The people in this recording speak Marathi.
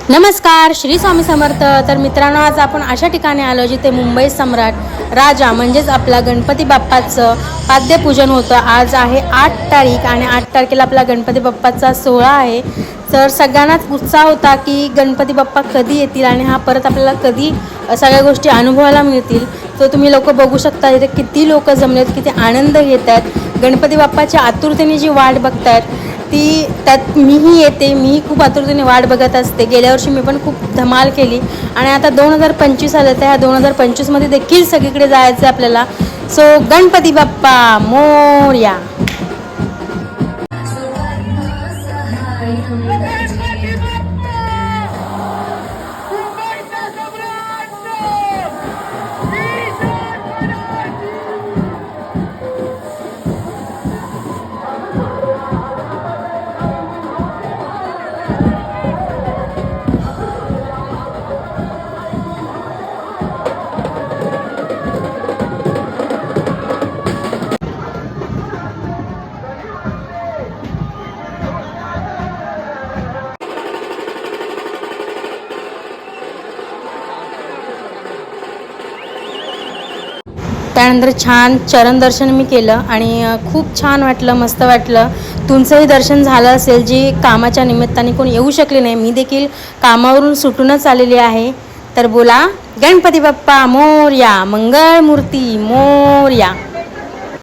नमस्कार, श्री स्वामी समर्थ। तर मित्रांनो, आज आपण अशा ठिकाणी आलो जिथे मुंबई सम्राट राजा म्हणजेच आपला गणपती बाप्पाचं पाद्यपूजन होतं। आज आहे 8 तारीख आणि 8 तारखेला आपला गणपती बाप्पाचा सोहळा आहे। तर सगळ्यांनाच उत्साह होता की गणपती बाप्पा कधी येतील आणि हा परत आपल्याला कधी सगळ्या गोष्टी अनुभवायला मिळतील। तर तुम्ही लोक बघू शकता इथे किती लोक जमलेत, किती आनंद घेत आहेत, गणपती बाप्पाच्या आतुरतेने जी वाट बघतायत ती त्यात मीही येते। मी खूप आतुरतेने वाट बघत असते। गेल्या वर्षी मी पण खूप धमाल केली आणि आता 2025 आलं, तर ह्या 2025मध्ये देखील सगळीकडे जायचं आपल्याला। सो गणपती बाप्पा मोरया। त्यानंतर छान चरण दर्शन मी केलं आणि खूप छान वाटलं, मस्त वाटलं। तुमचंही दर्शन झालं असेल, जी कामाच्या निमित्ताने कोणी येऊ शकले नाही। मी देखील कामावरून सुटूनच आलेली आहे। तर बोला गणपती बाप्पा मोरया, मंगळ मूर्ती मोरया।